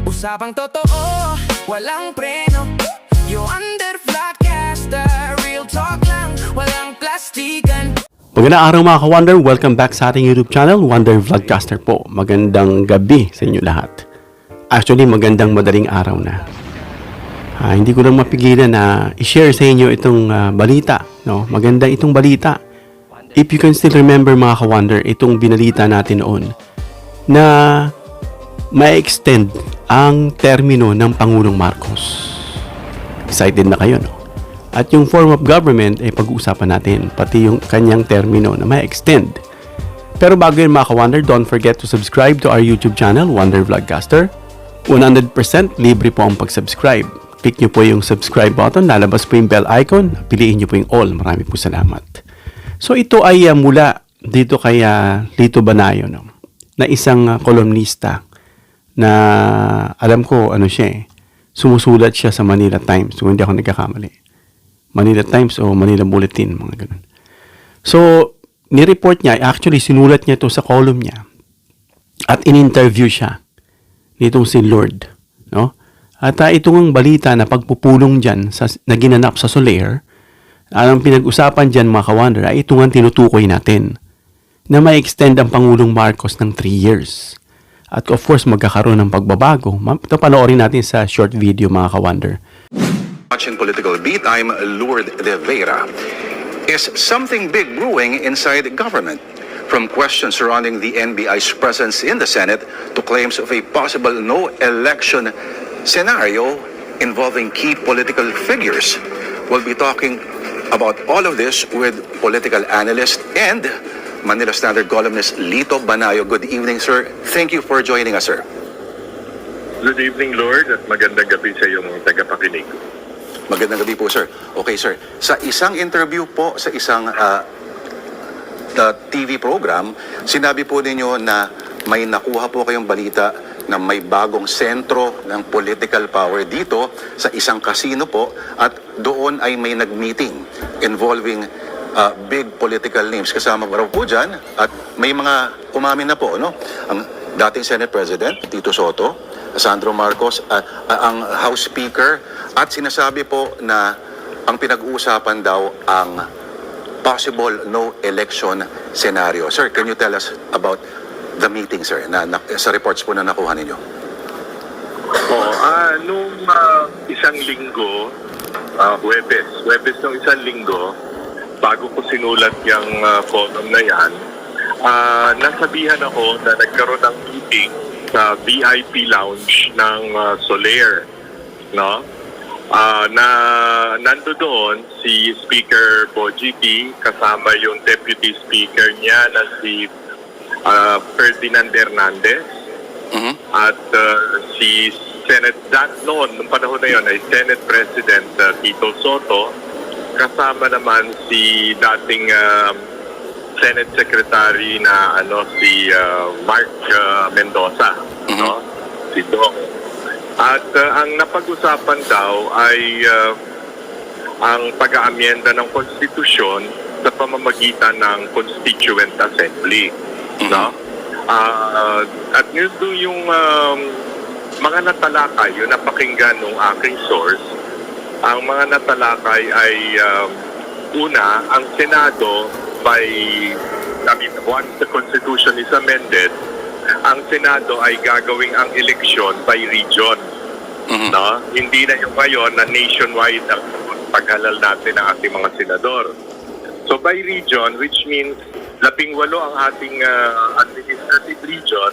Usapang totoo, walang preno. You under Vlogcaster, real talk lang, walang plastikan. Magandang araw mga ka-Wonder, welcome back sa ating YouTube channel, Wonder Vlogcaster po. Magandang gabi sa inyo lahat. Actually, magandang madaling araw na. Hindi ko lang mapigilan na i-share sa inyo itong balita. No? Magandang itong balita. If you can still remember mga ka-Wonder, itong binalita natin noon na ma-extend ang termino ng Pangulong Marcos. Excited na kayo, no? At yung form of government ay pag-uusapan natin, pati yung kanyang termino na ma-extend. Pero bago yun mga ka-Wonder, don't forget to subscribe to our YouTube channel, Wonder Vlogcaster. 100% libre po ang pag-subscribe. Click nyo po yung subscribe button, lalabas po yung bell icon, piliin nyo po yung all. Marami po salamat. So ito ay mula dito kay Lito Banayo, no? Na isang kolumnista na alam ko ano siya sumusulat siya sa Manila Times kung hindi ako nagkakamali. Manila Times o Manila Bulletin, mga ganun. So, ni-report niya, actually sinulat niya ito sa column niya at in-interview siya nitong si Lord, no? At itong balita na pagpupulong dyan na ginanap sa Soler, ang pinag-usapan dyan mga ka-Wonder ay ito nga tinutukoy natin na may extend ang Pangulong Marcos ng 3 years. At of course, magkakaroon ng pagbabago. Ito panoorin natin sa short video mga ka-Wonder. Watching Political Beat, I'm Lourdes de Vera. Is something big brewing inside government? From questions surrounding the NBI's presence in the Senate to claims of a possible no-election scenario involving key political figures. We'll be talking about all of this with political analyst and Manila Standard columnist Lito Banayo. Good evening, sir. Thank you for joining us, sir. Good evening, Lord, at magandang gabi sa iyong tagapakinig. Magandang gabi po, sir. Okay, sir. Sa isang interview po, sa isang TV program, sinabi po ninyo na may nakuha po kayong balita na may bagong sentro ng political power dito sa isang casino po at doon ay may nag-meeting involving big political names. Kasama raw po dyan at may mga umamin na po, no? Ang dating Senate President, Tito Soto, Sandro Marcos, ang House Speaker, at sinasabi po na ang pinag-uusapan daw ang possible no-election scenario. Sir, can you tell us about the meeting, sir, sa reports po na nakuha ninyo? Nung isang linggo, Huwebes nung isang linggo, bago ko sinulat yung column na yan, nasabihan ako na nagkaroon ng meeting sa VIP lounge ng Soler, no? Na nando doon si Speaker Bogie P, kasama yung Deputy Speaker niya na si Ferdinand Hernandez, at si Senate noon, nung panahon na yun, ay Senate President Tito Soto, kasama naman si dating Senate Secretary na si Mark Mendoza, no? Si Dong. At ang napag-usapan daw ay ang pag-aamyenda ng konstitusyon sa pamamagitan ng Constituent Assembly, no? At yun yung mga natalakay, yung napakinggan ng aking source. Ang mga natalakay ay una, ang Senado once the Constitution is amended, ang Senado ay gagawing ang eleksyon by region. No? Hindi na yung ngayon na nationwide ang paghalal natin ng ating mga senador. So by region, which means 18 ang ating administrative region.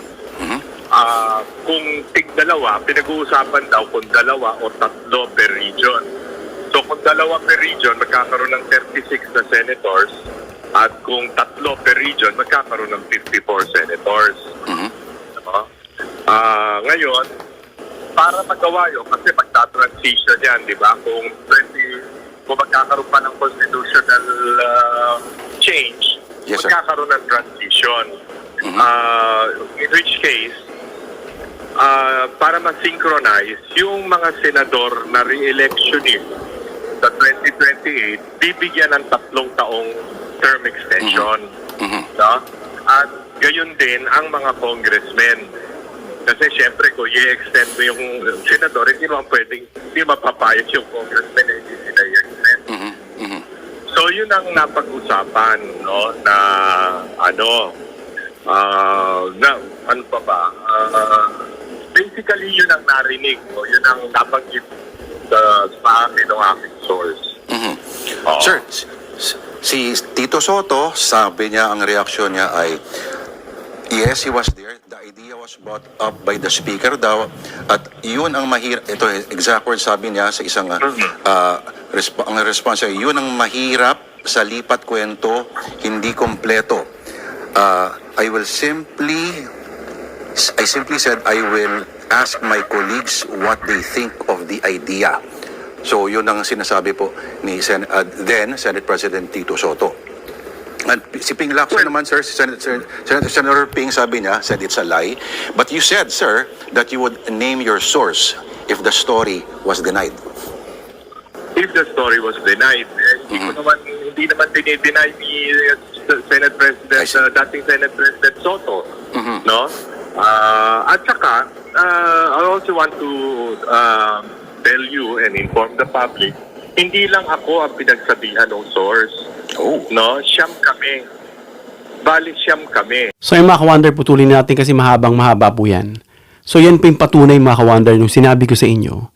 Kung tig-dalawa, pinag-uusapan daw kung 2 o 3 per region. So kung 2 per region, magkakaroon ng 36 na senators. At kung 3 per region, magkakaroon ng 54 senators. Ngayon, para magawa yun, kasi magta-transition yan, di ba? Kung magkakaroon pa ng constitutional change, yes, magkakaroon ng transition. In which case, para ma-synchronize yung mga senador na re-electionin sa 2028, bibigyan ng 3 taong term extension. No? At gayon din ang mga congressmen. Kasi syempre, kung i-extend mo yung senador, hindi mapapayag yung congressman, hindi sila i-extend. So, yun ang napag-usapan, no, na, ano pa ba, basically, yun ang narinig, no, yun ang nabanggit sa akin ng aking source. Oo. Sir, si Tito Soto, sabi niya, ang reaksyon niya ay, yes, he was there. The idea was brought up by the speaker daw. At yun ang mahirap. Ito, exact word sabi niya sa isang ang response ay, yun ang mahirap sa lipat kwento, hindi kompleto. I simply said, I will ask my colleagues what they think of the idea. So, yun ang sinasabi po ni then Senate President Tito Soto. And si Ping Lacson naman, sir, Senator Ping sabi niya, said it's a lie. But you said, sir, that you would name your source if the story was denied. If the story was denied, hindi naman dinideny ni Senate President, dating Senate President Soto. No? At saka, I also want to tell you and inform the public, hindi lang ako ang pinagsabihan ng source. No? Siyam kami. Bali, siyam kami. So yung mga ka-wonder, putulin natin kasi mahaba po yan. So yan po yung patunay mga ka-wonder nung sinabi ko sa inyo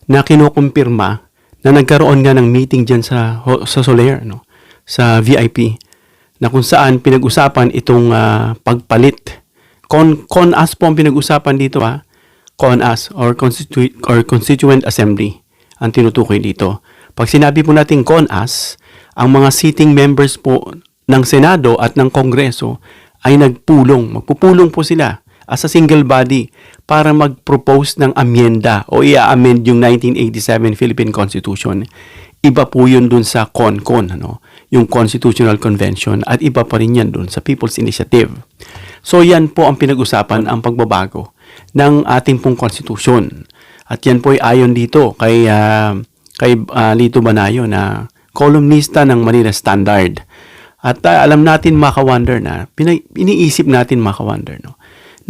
na kinukumpirma na nagkaroon nga ng meeting dyan sa Soler, no? Sa VIP, na kung saan pinag-usapan itong pagpalit. CONAS po ang pinag-usapan dito, ha? CONAS or Constituent Assembly ang tinutukoy dito. Pag sinabi po natin CONAS, ang mga sitting members po ng Senado at ng Kongreso ay magpupulong po sila as a single body para mag-propose ng amyenda o i-amend yung 1987 Philippine Constitution. Iba po yun dun sa CONCON, yung Constitutional Convention, at iba pa rin yan dun sa People's Initiative. So yan po ang pinag-usapan, ang pagbabago ng ating pong Constitution. At yan po ay ayon dito kay Lito Banayo na kolumnista ng Manila Standard. At alam natin mga ka-wonder na, iniisip natin mga ka-wonder, no,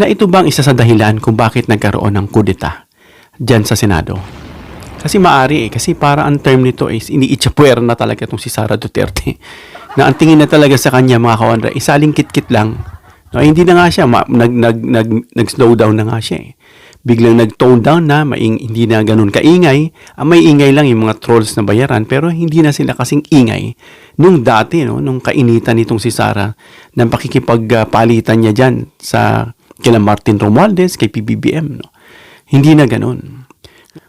na ito bang isa sa dahilan kung bakit nagkaroon ng kudeta dyan sa Senado. Kasi maari kasi para ang term nito is iniitsapuer na talaga itong si Sara Duterte. Na ang tingin na talaga sa kanya mga ka-wonder, isaling kit-kit lang. No, hindi na nga siya, nag-slow down na nga siya eh. Biglang nag-tone down na, hindi na ganun kaingay. May ingay lang yung mga trolls na bayaran, pero hindi na sila kasing ingay nung dati, no, nung kainitan nitong si Sara, ng pakikipagpalitan niya dyan sa kila Martin Romualdez, kay PBBM. No? Hindi na ganun.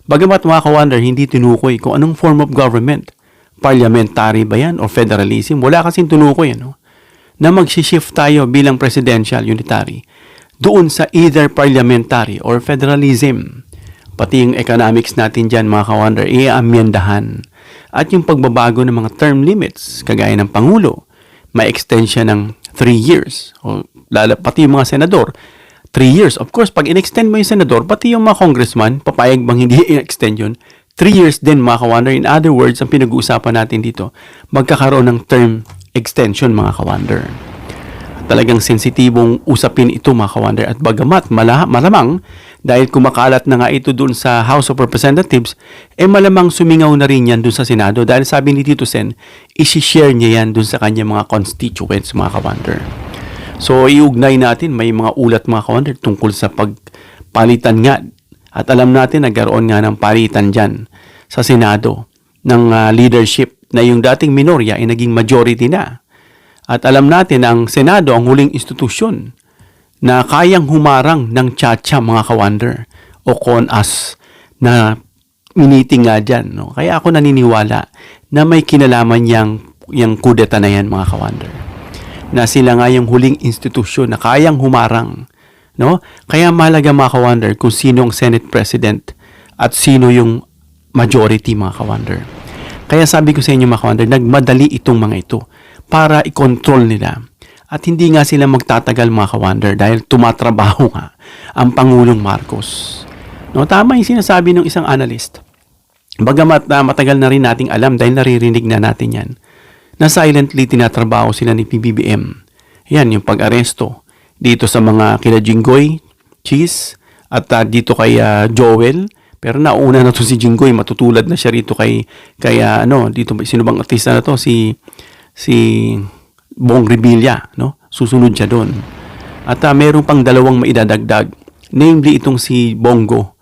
Bagamat mga ka-wonder, hindi tinukoy kung anong form of government. Parliamentary ba yan o federalism? Wala kasing tinukoy, ano? Na mag-shift tayo bilang presidential unitary doon sa either parliamentary or federalism. Pati yung economics natin dyan, mga ka-wonder, i-amyendahan. At yung pagbabago ng mga term limits, kagaya ng Pangulo, may extension ng 3 years. O, pati yung mga senador, 3 years. Of course, pag in-extend mo yung senador, pati yung mga congressman, papayag bang hindi in-extend yun? 3 years din, mga ka-wonder. In other words, ang pinag-uusapan natin dito, magkakaroon ng term extension, mga ka-wonder. Talagang sensitibong usapin ito mga ka-wonder, at bagamat malamang dahil kumakalat na nga ito dun sa House of Representatives, malamang sumingaw na rin yan dun sa Senado dahil sabi ni Tito Sen, isi-share niya yan dun sa kanya mga constituents mga ka-wonder. So iugnay natin, may mga ulat mga ka-wonder tungkol sa pagpalitan nga, at alam natin nagkaroon nga ng palitan dyan sa Senado ng leadership na yung dating minorya ay naging majority na. At alam natin ang Senado ang huling institusyon na kayang humarang ng tsa-tsa mga ka-wonder o CONAS na meeting nga dyan. No? Kaya ako naniniwala na may kinalaman yung kudeta na yan mga ka-wonder. Na sila nga yung huling institusyon na kayang humarang. No? Kaya mahalaga mga ka-wonder kung sino ang Senate President at sino yung majority mga ka-wonder. Kaya sabi ko sa inyo mga ka-wonder, nagmadali itong mga ito para i-control nila. At hindi nga sila magtatagal mga ka-wonder dahil tumatrabaho nga ang Pangulong Marcos. No, tama yung sinasabi ng isang analyst. Bagamat matagal na rin nating alam dahil naririnig na natin yan, na silently tinatrabaho sila ni PBBM. Yan, yung pag-aresto dito sa mga kila Jinggoy, Cheese, at dito kay Joel. Pero nauna na to si Jinggoy, matutulad na siya rito kay dito sino bang artista na to, si Bong Revilla, no? Susunod siya doon. At meron pang dalawang maidadagdag, namely itong si Bongo,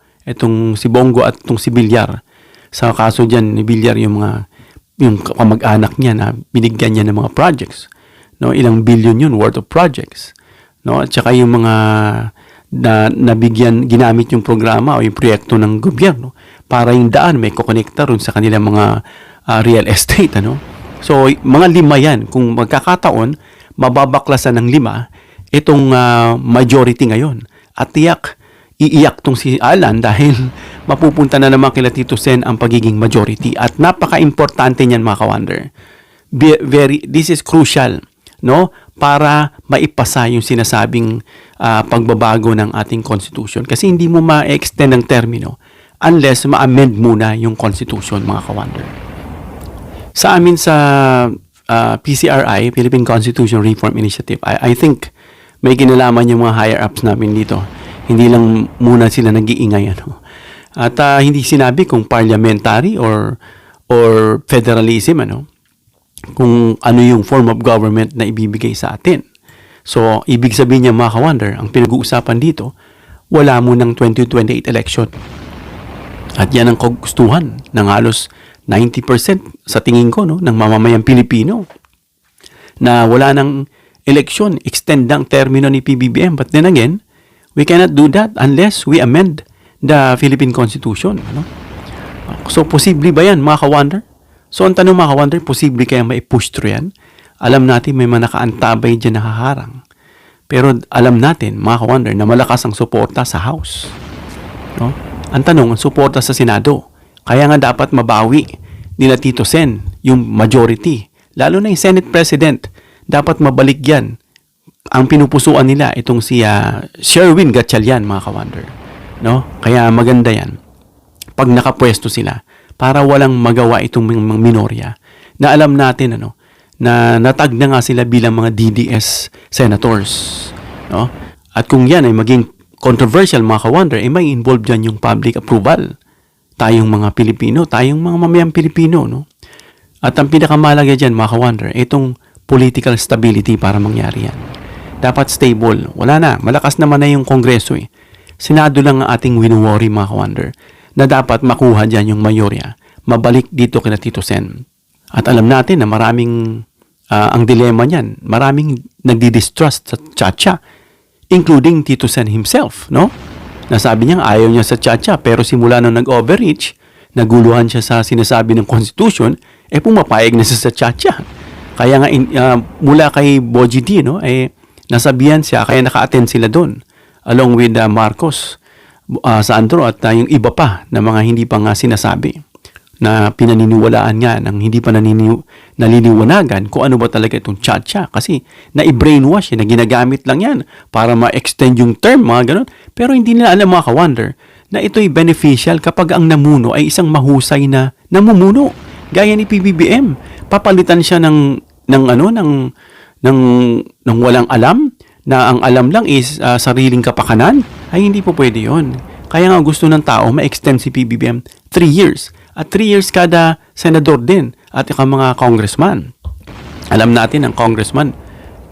si Bongo at itong si Villar. Sa kaso diyan ni Villar, yung kamag-anak niya na binigyan niya ng mga projects, no? Ilang billion yun worth of projects, no? At saka yung mga nabigyan, ginamit yung programa o yung proyekto ng gobyerno para yung daan may kukonekta ron sa kanilang mga real estate, ano? So, mga 5 yan. Kung magkakataon, mababaklasan ng 5 itong majority ngayon. At iiyak tong si Alan dahil mapupunta na naman kila Tito Sen ang pagiging majority. At napaka-importante niyan, mga ka-wonder. This is crucial, no? Para maipasa yung sinasabing pagbabago ng ating constitution. Kasi hindi mo ma-extend ang termino unless ma-amend muna yung constitution, mga ka-wonder. Sa amin sa PCRI, Philippine Constitution Reform Initiative, I think may kinalaman yung mga higher-ups namin dito. Hindi lang muna sila nag-iingay, ano? At hindi sinabi kung parliamentary or federalism, ano? Kung ano yung form of government na ibibigay sa atin. So, ibig sabihin niya, mga ka-wonder, ang pinag-uusapan dito, wala mo ng 2028 election. At yan ang kagustuhan ng halos 90% sa tingin ko, no, ng mamamayang Pilipino, na wala ng election, extend ang termino ni PBBM. But then again, we cannot do that unless we amend the Philippine Constitution, ano? So, posible ba yan, mga ka-wonder? So, ang tanong, mga ka-wonder, posible kaya mai-push through yan? Alam natin may mga nakaantabay dyan na haharang. Pero alam natin, mga ka-wonder, na malakas ang suporta sa House, no? Ang tanong, ang suporta sa Senado. Kaya nga dapat mabawi nila Tito Sen yung majority. Lalo na yung Senate President. Dapat mabalik yan. Ang pinupusuan nila, itong si Sherwin Gatchalian, mga ka-wonder, no? Kaya maganda yan pag nakapwesto sila para walang magawa itong mga minorya na alam natin, ano, na natag na nga sila bilang mga DDS senators, no? At kung yan ay maging controversial, mga ka-wonder, may involved dyan yung public approval. Tayong mga Pilipino, tayong mga mamayang Pilipino, no? At ang pinakamalaga dyan, mga ka-wonder, itong political stability para mangyari yan. Dapat stable. Wala na. Malakas naman na yung Kongreso, eh. Senado lang ang ating winu-worry, mga ka-wonder, na dapat makuha dyan yung mayorya. Mabalik dito kina Tito Sen. At alam natin na maraming, ang dilema niyan, maraming nagdi-distrust sa Chacha, including Tito Sen himself, no? Nasabi niya ayaw niya sa Chacha, pero simula nung nag-overreach, naguluhan siya sa sinasabi ng Constitution, pumapayag na siya sa Chacha. Kaya nga, mula kay Boji D, no, nasabihan siya, kaya naka-attend sila doon, along with Marcos, Sandro, at yung iba pa na mga hindi pa nga sinasabi, na pinaniniwalaan nga ng hindi pa naliliwanagan kung ano ba talaga itong Chacha. Kasi na-brainwash, na ginagamit lang yan para ma-extend yung term, mga ganun. Pero hindi nila alam, mga ka-wonder, na ito'y beneficial kapag ang namuno ay isang mahusay na namumuno. Gaya ni PBBM, papalitan siya ng walang alam, na ang alam lang is sariling kapakanan. Ay, hindi po pwede yun. Kaya nga gusto ng tao ma-extend si PBBM 3 years. At 3 years kada senador din at mga congressman. Alam natin ang congressman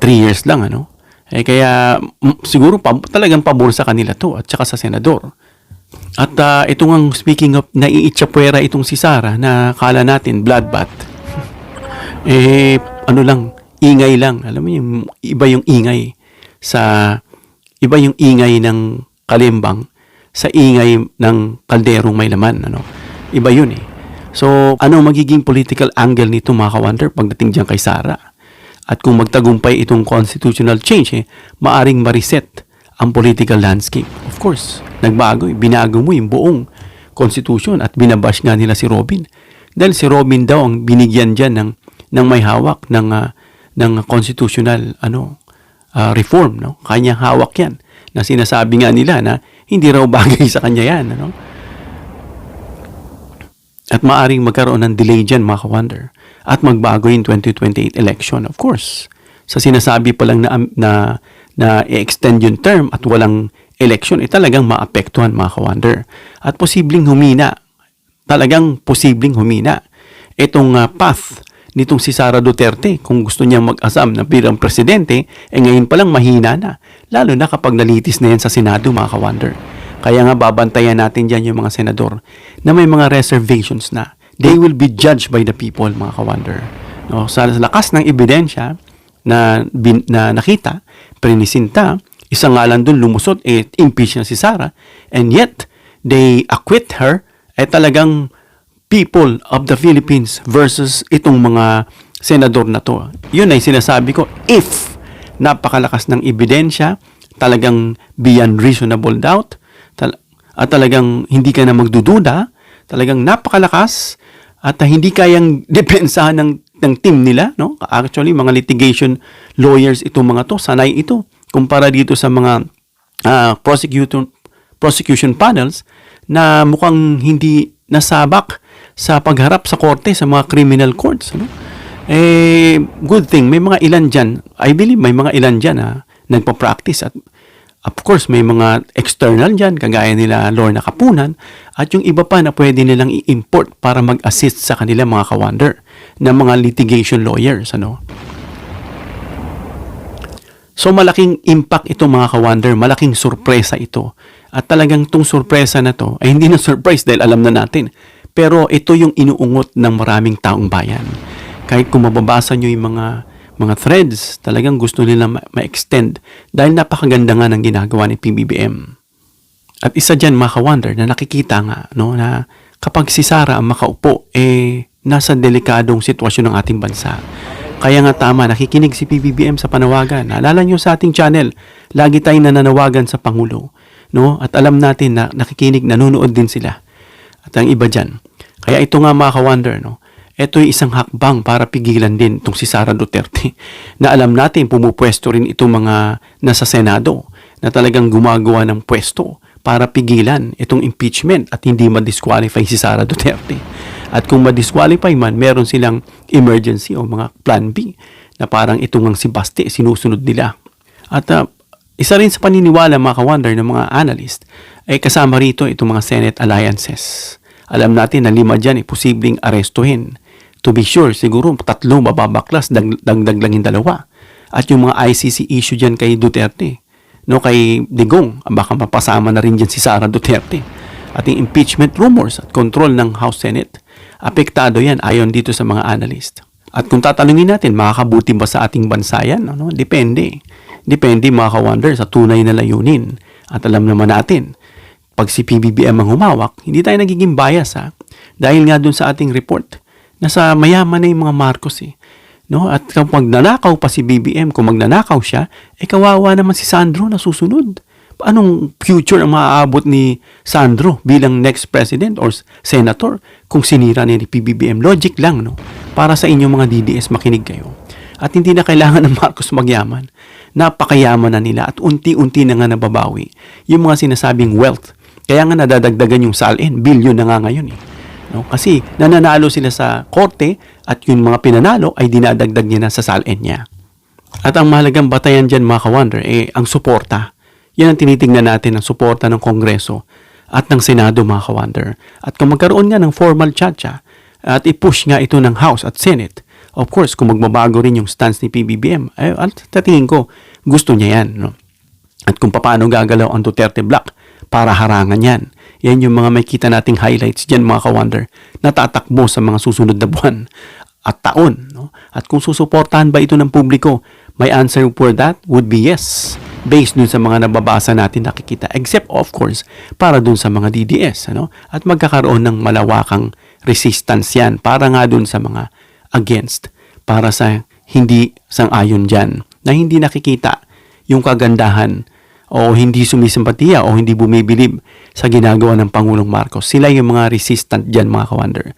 3 years lang, ano? Kaya siguro talagang pabor sa kanila to at saka sa senador. At ito nga, speaking of naiitsapwera itong si Sara na kala natin bloodbath. Ano lang, ingay lang. Alam mo yung iba yung ingay ng kalimbang sa ingay ng kalderong may laman, ano? Iba yun, eh. So, ano magiging political angle nito, mga ka-wonder, pagdating dyan kay Sara? At kung magtagumpay itong constitutional change, maaring ma-reset ang political landscape. Of course, nagbago, binago mo yung buong constitution at binabash nga nila si Robin. Dahil si Robin daw ang binigyan dyan ng may hawak ng constitutional reform, no? Kanyang hawak yan. Na sinasabi nga nila na hindi raw bagay sa kanya yan, ano? At maaring magkaroon ng delay dyan, mga ka-wonder. At magbago yung 2028 election, of course. Sa sinasabi pa lang na i-extend yung term at walang election, talagang maapektuhan mga ka-wonder. At posibleng humina, talagang posibleng humina itong path nitong si Sara Duterte kung gusto niyang mag-asam na bilang presidente, ngayon pa lang mahina na. Lalo na kapag nalitis na yan sa Senado mga ka-wonder. Kaya nga babantayan natin dyan yung mga senador na may mga reservations na. They will be judged by the people mga ka-wonder. No, sa lakas ng ebidensya na nakita, prinisinta, isang ngalan doon lumusot, impeach na si Sara, and yet, they acquit her, talagang people of the Philippines versus itong mga senador na to. Yun ay sinasabi ko, if napakalakas ng ebidensya, talagang beyond reasonable doubt, at talagang hindi ka na magdududa, talagang napakalakas, at hindi kayang depensahan ng team nila, no? Actually, mga litigation lawyers itong mga to, sanay ito, kumpara dito sa mga prosecution panels na mukhang hindi nasabak sa pagharap sa korte, sa mga criminal courts. Ano? Good thing, may mga ilan dyan, I believe may mga ilan dyan nagpa-practice. At of course, may mga external dyan, kagaya nila Lorna Kapunan, at yung iba pa na pwede nilang i-import para mag-assist sa kanila mga ka-wonder na mga litigation lawyers. Ano? So malaking impact ito mga ka-wonder, malaking sorpresa ito. At talagang itong sorpresa na to ay hindi na surprise dahil alam na natin. Pero ito yung inuungot ng maraming taong bayan. Kahit kung mababasa nyo yung mga threads, talagang gusto nila ma-extend dahil napakaganda nga ng ginagawa ni PBBM. At isa dyan mga ka-wonder na nakikita nga no, na kapag si Sara ang makaupo, nasa delikadong sitwasyon ng ating bansa. Kaya nga tama, nakikinig si PBBM sa panawagan. Naalala nyo sa ating channel, lagi tayong nananawagan sa Pangulo. No? At alam natin na nakikinig, nanonood din sila. At ang iba dyan. Kaya ito nga mga ka-wonder, no? Ito yung isang hakbang para pigilan din itong si Sara Duterte. Na alam natin, pumupwesto rin itong mga nasa Senado na talagang gumagawa ng pwesto para pigilan itong impeachment at hindi ma-disqualify si Sara Duterte. At kung ma-disqualify man, meron silang emergency o mga plan B na parang itong ang si Baste, sinusunod nila. At isa rin sa paniniwala mga ka-wonder ng mga analyst ay kasama rito itong mga Senate alliances. Alam natin na 5 dyan posibleng arestuhin. To be sure, siguro 3 mababaklas, dagdag lang yung 2. At yung mga ICC issue dyan kay Duterte, no, kay Digong, baka mapasama na rin dyan si Sara Duterte. At yung impeachment rumors at control ng House Senate, apektado yan ayon dito sa mga analyst. At kung tatanungin natin, makakabuti ba sa ating bansa yan? Ano? Depende. Depende mga ka-wonder sa tunay na layunin. At alam naman natin, pag si PBBM ang humawak, hindi tayo nagiging bias dahil nga dun sa ating report, nasa mayaman na yung mga Marcos no? At kapag nanakaw pa si BBM, kung magnanakaw siya, kawawa naman si Sandro na susunod. Anong future ang maaabot ni Sandro bilang next president or senator kung sinira ni PBBM? Logic lang, no? Para sa inyong mga DDS, makinig kayo. At hindi na kailangan ng Marcos magyaman. Napakayaman na nila at unti-unti na nga nababawi yung mga sinasabing wealth. Kaya nga nadadagdagan yung salin, billion na nga ngayon No? Kasi nananalo sila sa korte at yung mga pinanalo ay dinadagdag niya na sa salin niya. At ang mahalagang batayan dyan mga ka-wonder, ang suporta. Yan ang tinitingnan natin, ang suporta ng Kongreso at ng Senado mga ka-wonder. At kung magkaroon nga ng formal chat at i-push nga ito ng House at Senate, of course, kung magbabago rin yung stance ni PBBM, at tingin ko, gusto niya yan. No? At kung paano gagalaw ang Duterte Block para harangan yan. Yan yung mga makita nating highlights dyan mga ka-wonder na tatakbo sa mga susunod na buwan at taon. No? At kung susuportahan ba ito ng publiko, my answer for that would be yes. Based dun sa mga nababasa natin nakikita. Except of course, para dun sa mga DDS. Ano? At magkakaroon ng malawakang resistance yan para nga dun sa mga against. Para sa hindi sang-ayon dyan. Na hindi nakikita yung kagandahan o hindi sumisimpatiya o hindi bumibilib sa ginagawa ng Pangulong Marcos. Sila yung mga resistant dyan mga ka-wonder.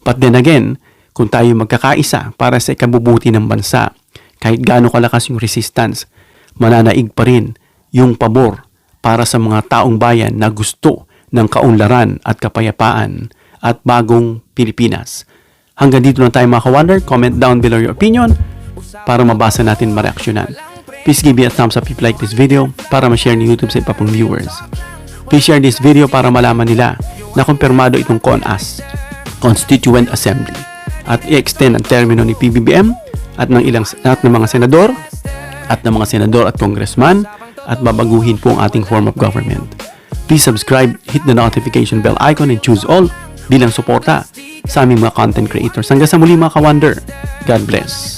But then again, kung tayo magkakaisa para sa ikabubuti ng bansa, kahit gaano kalakas yung resistance, mananaig pa rin yung pabor para sa mga taong bayan na gusto ng kaunlaran at kapayapaan at bagong Pilipinas. Hanggang dito na tayo mga ka-wonder. Comment down below your opinion para mabasa natin, mareaksyonan. Please give me a thumbs up if you like this video para ma-share ni YouTube sa iba pang viewers. Please share this video para malaman nila na kumpirmado itong CONAS, Constituent Assembly, at i-extend ang termino ni PBBM at ng mga senador at congressman at babaguhin po ang ating form of government. Please subscribe, hit the notification bell icon and choose all bilang suporta sa aming mga content creators. Hanggang sa muli mga ka-Wonder. God bless.